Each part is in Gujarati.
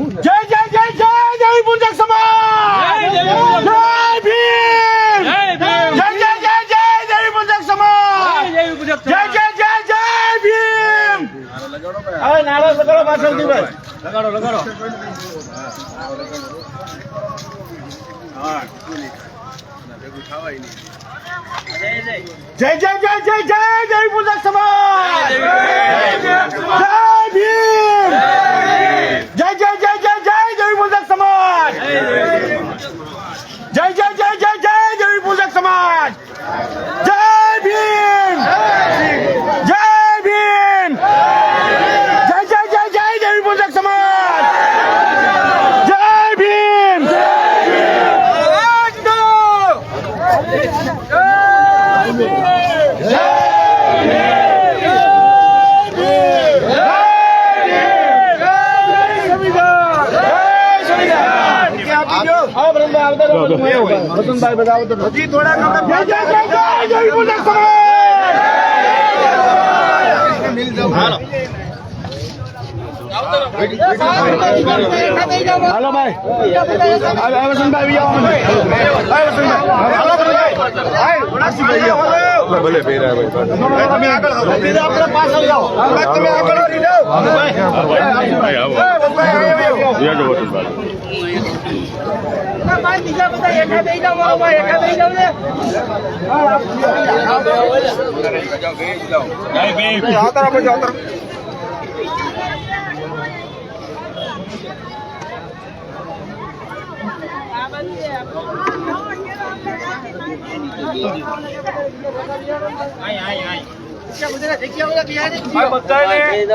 જય જય જય જય દેવી પૂજક સમાજ, જય ભીમ, જય જય જય જય દેવી પૂજક સમાજ, જય જય જય જય ભીમ. હવે નારો લગાડો પાછળથી ભાઈ, લગાડો લગાડો. જય જય જય જય જય દેવી પૂજક સમાજ, જય ભીમ, જય જય જય જય જય દેવી પૂજક સમાજ, જય જય જય જય જય દેવી પૂજક સમાજ, જય ભીમ, જય ભીમ, જય જય જય જય દેવી પૂજક સમાજ, જય ભીમ. વસંતભાઈ બતાવો તો હજી થોડા જય જય જય જય દેવી પૂજક સમાજ. હાલો ભાઈ, વસંતભાઈ ભલે તમે આગળ પાછળ જાઓ, તમે આગળ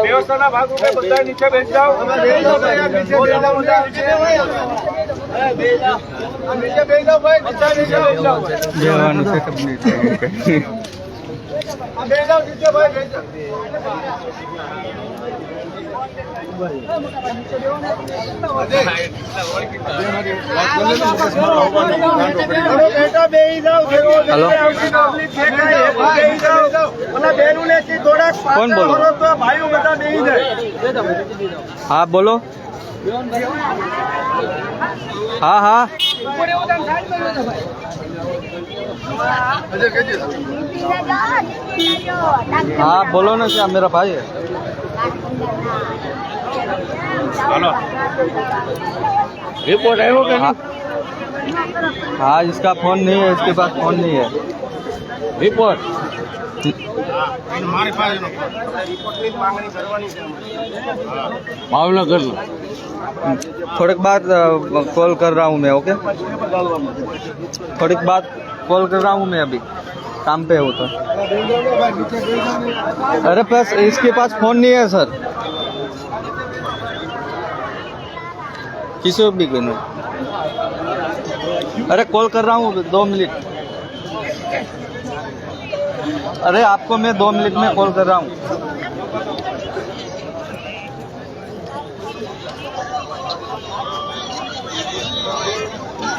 વ્યવસ્થાના ભાગરૂપે બધા નીચે બેસી જાઓ. कौन बोलो? हाँ बोलो. हाँ हाँ हाँ बोलो ना, क्या मेरा भाई है. हेलो, रिपोर्ट है वो क्या? हाँ इसका फोन नहीं है, इसके पास फोन नहीं है. रिपोर्ट भावनगर थोड़ी बाद कॉल कर रहा हूँ मैं. ओके, थोड़ी बाद कॉल कर रहा हूँ मैं, अभी काम पे हूँ तो. अरे बस इसके पास फोन नहीं है सर, किसी को भी कहना. अरे कॉल कर रहा हूँ 2 मिनट. अरे आपको मैं 2 मिनट में कॉल कर रहा हूँ.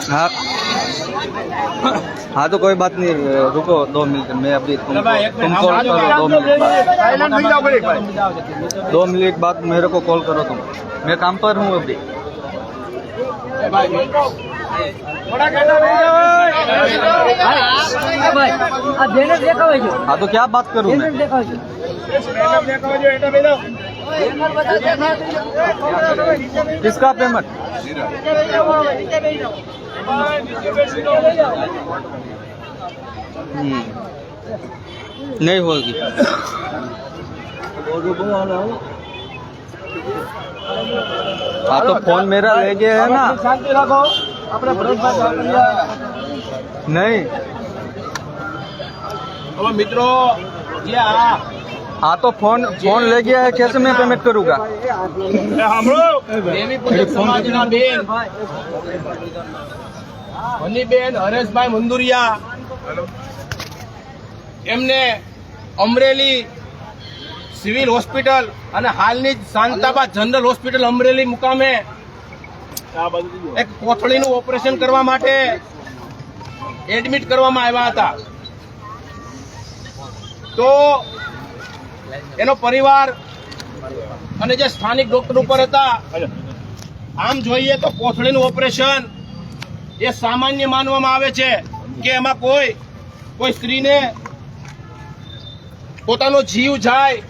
हाँ हाँ तो कोई बात नहीं, रुको 2 मिनट, मैं अभी तुम कॉल करो 2 मिनट बाद. 2 मिनट बाद मेरे को कॉल करो तुम, मैं काम पर हूँ अभी. हाँ तो क्या बात करूँ मैं? किसका पेमेंट? नहीं होगी. हाँ तो फोन मेरा ले गया है ना. नहीं मित्रों, हाँ तो फोन ले गया है, कैसे मैं पेमेंट करूँगा? હનીબેન હરેશભાઈ મુંદુરિયા એમને અમરેલી સિવિલ હોસ્પિટલ અને હાલની જ શાંતાબા જનરલ હોસ્પિટલ અમરેલી મુકામે એક કોથળીનું ઓપરેશન કરવા માટે એડમિટ કરવામાં આવ્યા હતા. તો એનો પરિવાર અને જે સ્થાનિક ડોક્ટર ઉપર હતા આમ જોઈએ તો કોથળીનું ઓપરેશન એ સામાન્ય માનવામાં આવે છે કે એમાં કોઈ સ્ત્રીને પોતાનો જીવ જાય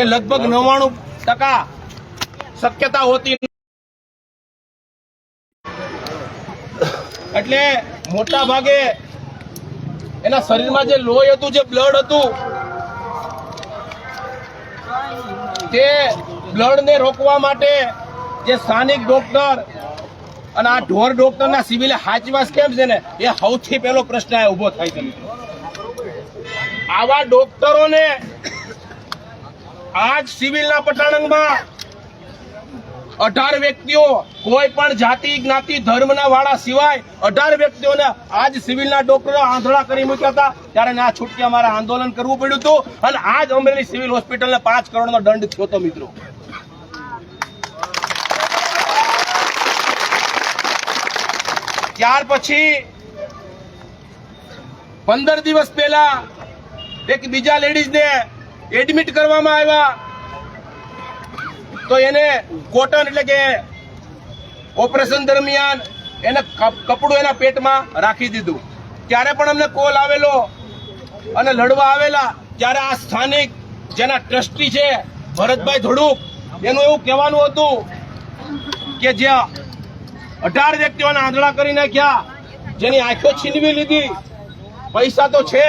એ લગભગ 99% શક્યતા હોતી નથી. એટલે મોટા ભાગે એના શરીરમાં જે લોહી હતું, જે બ્લડ હતું, તે બ્લડને રોકવા માટે જે સ્થાનિક ડોક્ટર અને આ ઢોર ડોક્ટરના સિવિલે હાચવાસ કેમ છે ને, એ સૌથી પહેલો પ્રશ્ન ઉભો થાય છે. આવા ડોક્ટરોને આજ સિવિલના પટાણંગમાં 18 વ્યક્તિઓ, કોઈ પણ જાતિ જ્ઞાતિ ધર્મના વાળા સિવાય 18 વ્યક્તિઓને આજ સિવિલના ડોક્ટરો આંધળા કરી મૂક્યા હતા. ત્યારે આ છૂટકે અમારે આંદોલન કરવું પડ્યું હતું અને આજ અમરેલી સિવિલ હોસ્પિટલને 5 કરોડનો દંડ થયો હતો. મિત્રો, ત્યાર પછી 15 દિવસ પહેલા એક બીજા લેડીઝને એડમિટ કરવામાં આવ્યા, તો એને કોટન એટલે કે ઓપરેશન દરમિયાન એને કપડું એના પેટમાં રાખી દીધું. ત્યારે પણ અમને કોલ આવેલો અને લડવા આવેલા. ત્યારે આ સ્થાનિક જેના ટ્રસ્ટી છે ભરતભાઈ ધોડુક, એનું એવું કહેવાનું હતું કે જે 18 વ્યક્તિઓને આંધળા કરી નાખ્યા, જેની આંખો છીનવી લીધી, પૈસા તો છે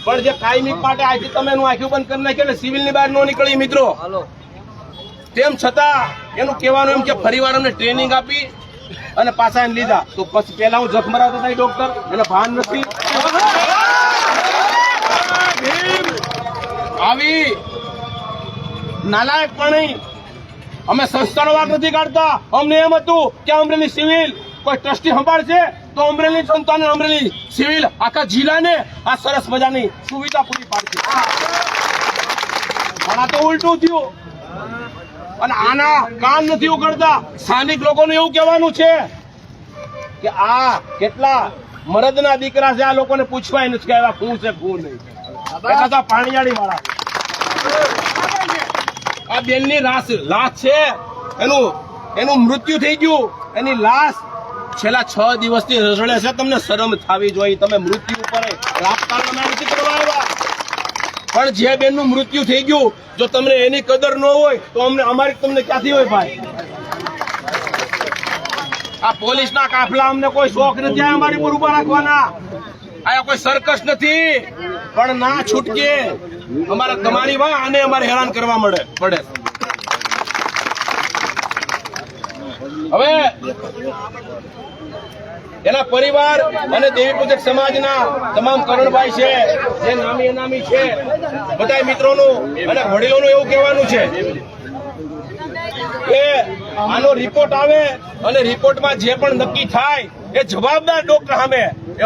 પણ જે કાયમી માટે આજે તમે એનું આંખો બંધ કરી નાખી એટલે સિવિલની બહાર ન નીકળી. મિત્રો, તેમ છતાં એનું કહેવાનું એમ કે ફરીવાર અમને ટ્રેનિંગ આપી અને પાછા એને લીધા. તો પછી પહેલા હું જખ મરાવતો હતા ડોક્ટર, એને ભાન નથી. આવી નાલાયકપણી અમે સંસ્થાનો વાંક નથી કાઢતા. અમને એમ હતું કે અમરેલી સિવિલ કોઈ ટ્રસ્ટી સંભાળશે તો અમરેલી સંસ્થાને, અમરેલી સિવિલ આખા જિલ્લાને આ સરસ મજાની સુવિધા પૂરી પાડશે. પણ આ તો ઉલટું થયું અને આના કાન નથી ઉઘડતા. સ્થાનિક લોકોનું એવું કહેવાનું છે કે આ કેટલા મરદના દીકરા છે, આ લોકોને પૂછવાય નથી કે આવા શું છે શું નહીં. એટલા પાણીયાળી વાળા આ બેનની લાશ છે, એનું મૃત્યુ થઈ ગયું. એની લાશ છેલ્લા 6 દિવસથી રઝળે છે. તમને શરમ થવી જોઈએ. તમે મૃત્યુ ઉપર રાજકારણ નથી કરવા આવ્યા. પણ જે બેનનું મૃત્યુ થઈ ગયું, જો તમને એની કદર ન હોય તો અમારી તમને ક્યાંથી હોય ભાઈ? આ પોલીસના કાફલા અમને કોઈ શોખ નથી અમારી પર ઉભા રાખવાના. આ કોઈ સર્કસ નથી. પણ ના છૂટકે અમારા તમારી વાહ આને અમારે હેરાન કરવા પડે. હવે એના પરિવાર અને દેવી પૂજક સમાજના તમામ કરણભાઈ છે, જે નામી અનામી છે, બધા મિત્રોનું અને વડીલોનું એવું કહેવાનું છે કે આનો રિપોર્ટ આવે અને રિપોર્ટમાં જે પણ નક્કી થાય એ જવાબદાર ડોક્ટર સામે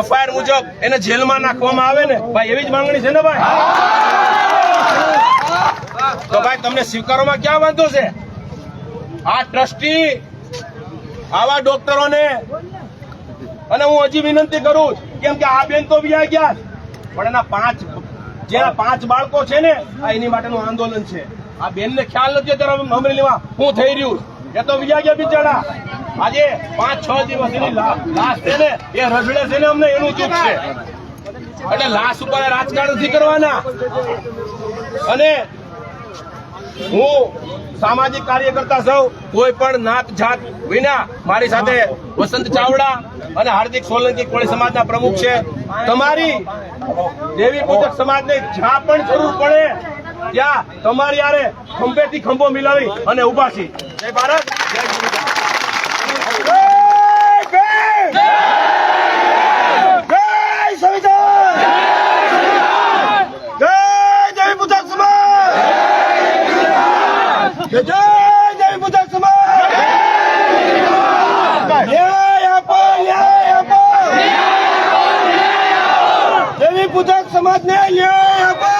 FIR મુજબ એને જેલમાં નાખવામાં આવે ને ભાઈ, એવી જ માંગણી છે ને ભાઈ? તો ભાઈ તમને સ્વીકારવામાં ક્યાં વાંધો છે? આ ટ્રસ્ટી આવા ડોક્ટરોને, અને હું હજી વિનંતી કરું કેમ કે આ બેન તો વ્યા ગયા, પણ એના 5 બાળકો છે ને, આ એની માટેનું આંદોલન છે. આ બેનને ખ્યાલ નથી અત્યારે અમરેલીમાં શું થઈ રહ્યું. એ તો વ્યા ગયા બિચારા. આજે 5-6 દિવસ એની લાશ છે ને એ રઝળે છે ને, અમને એનું દુઃખ છે. એટલે લાશ ઉપર રાજકારણ નથી કરવાના. અને હું સામાજિક કાર્યકર્તા સૌ કોઈ પણ નાત જાત વિના મારી સાથે વસંત ચાવડા અને હાર્દિક સોલંકી કોળી સમાજના પ્રમુખ છે. તમારી દેવી પૂજક સમાજને જ્યાં પણ જરૂર પડે ત્યાં તમારી યારે ખંભેથી ખંભો મિલાવી અને ઉભા છીએ. જય ભારત, જય ગુરુદાસ. દેવી પૂજક સમાજને ન્યાય આપો.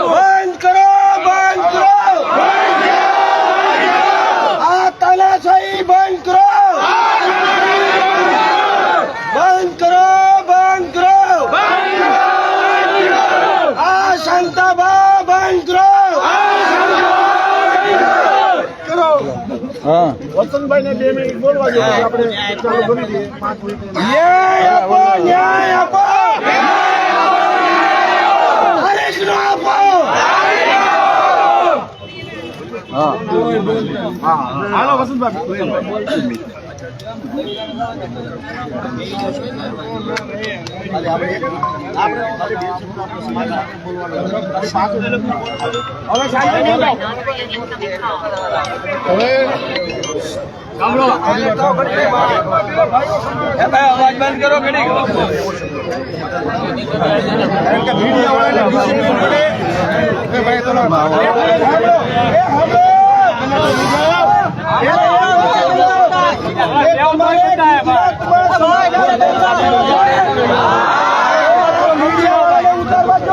બંધ કરો, બંધ કરો આ તાનાશાહી, બંધ કરો, બંધ કરો, બંધ કરો આ શાંતાબા, બંધ કરો. हाँ વસંતભાઈ ને 2 મિનિટ બોલવા દો આપણે ચાલુ કરી દઈએ 5 મિનિટ ન્યાય આપો ન્યાય આપો હરીશનો આપો हाँ હાલો વસંતભાઈ હવે શાંતિ નહીં જાઓ હવે अवाज बंद करो घड़ी કારણ કે મીડિયા વાળાને ડિસિપ્લિન મળે એ ભાઈ તો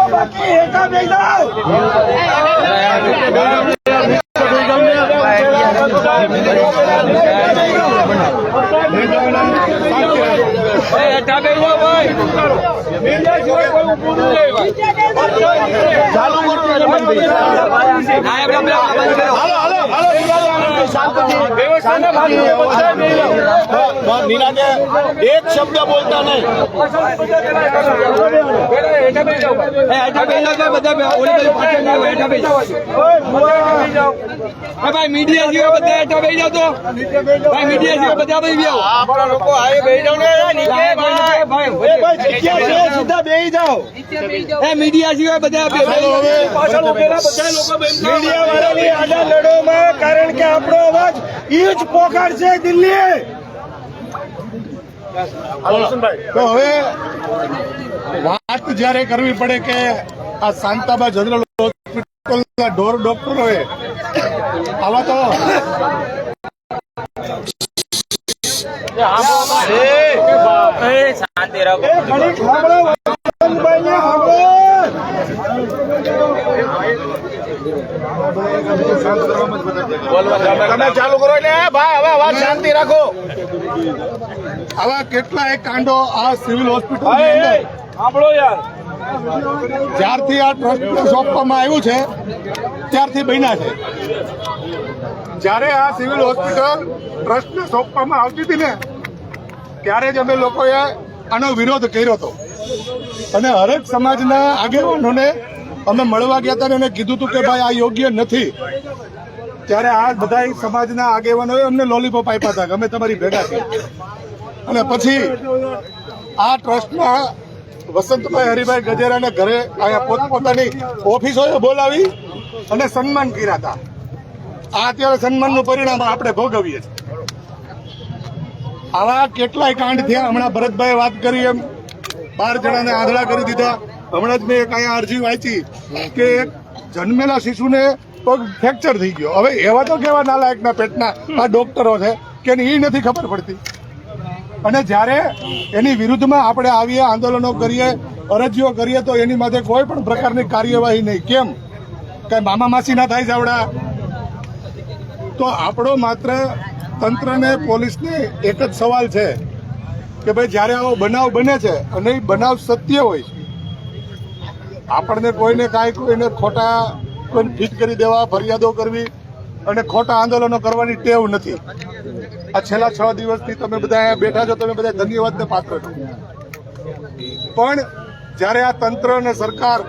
બાકી એકા બે જાઓ ચાલુ કરો નીરાને એક શબ્દ બોલતા નહીં भाई मीडिया जी बता एटा बेही जाओ तो भाई मीडिया जी बता बेही जाओ આપણા લોકો આયે બેહી જાવ ને નીચે ભાઈ ભાઈ જગ્યા છે સીધા બેહી જાઓ ए मीडिया जी बता ચાલો હવે પાછળ ઉભેલા બધા લોકો મીડિયા વાળાની આડા લડોમાં કારણ કે આપણો અવાજ ઈ જ પોકારશે દિલ્હી તો હવે વાત જ્યારે કરવી પડે કે આ શાંતાબા જનરલ હોસ્પિટલના ઢોર ડોક્ટરોએ આવા તો शांति रखो તમે ચાલુ કરો એટલે ભાઈ હવે વાત શાંતિ રાખો આવા કેટલાય કાંડો આ સિવિલ હોસ્પિટલ સાંભળો યાર જ્યારથી આ ટ્રસ્ટ સોંપવામાં આવ્યું છે ત્યારથી બન્યા છે જ્યારે આ સિવિલ હોસ્પિટલ ટ્રસ્ટને સોંપવામાં આવતી હતી ને ત્યારે જ અમે લોકોએ આનો વિરોધ કર્યો હતો અને હરેક સમાજના આગેવાનોને અમે મળવા ગયા હતા અને કીધું હતું કે ભાઈ આ યોગ્ય નથી ત્યારે આ બધા સમાજના આગેવાનોએ અમને લોલીપોપ આપ્યા હતા કે અમે તમારી ભેગા છીએ અને પછી આ ટ્રસ્ટમાં વસંતભાઈ હરિભાઈ ગજેરાને ઘરે અહીંયા પોતપોતાની ઓફિસોએ બોલાવી અને સન્માન કર્યા હતા આ અત્યારે સન્માનનું પરિણામ આપણે ભોગવીએ છીએ આવા કેટલાય કાંડ થયા હમણાં ભરતભાઈ વાત કરી એમ 12 જણાને આંધળા કરી દીધા હમણાં જ મેં એક અહીંયા અરજી વાંચી કે એક જન્મેલા શિશુને પગ ફ્રેક્ચર થઈ ગયો હવે એવા તો કેવા નાલાયકના પેટના આ ડોક્ટરો છે કે એ નથી ખબર પડતી અને જ્યારે એની વિરુદ્ધમાં આપણે આવીએ આંદોલનો કરીએ અરજીઓ કરીએ તો એની માથે કોઈ પણ પ્રકારની કાર્યવાહી નહીં કેમ કઈ મામા માસી ના થાય જાવડા તો આપણો માત્ર તંત્રને પોલીસને એક જ સવાલ છે કે ભાઈ જ્યારે આવો બનાવ બને છે અને એ બનાવ સત્ય હોય આપણને કોઈને કોઈને ખોટા કોઈને ફીટ કરી દેવા ફરિયાદો કરવી અને ખોટા આંદોલનો કરવાની ટેવ નથી આ છેલ્લા 6 દિવસથી તમે બધા અહીંયા બેઠા છો તમે બધા ધન્યવાદને પાત્ર છો પણ જ્યારે આ તંત્ર અને સરકાર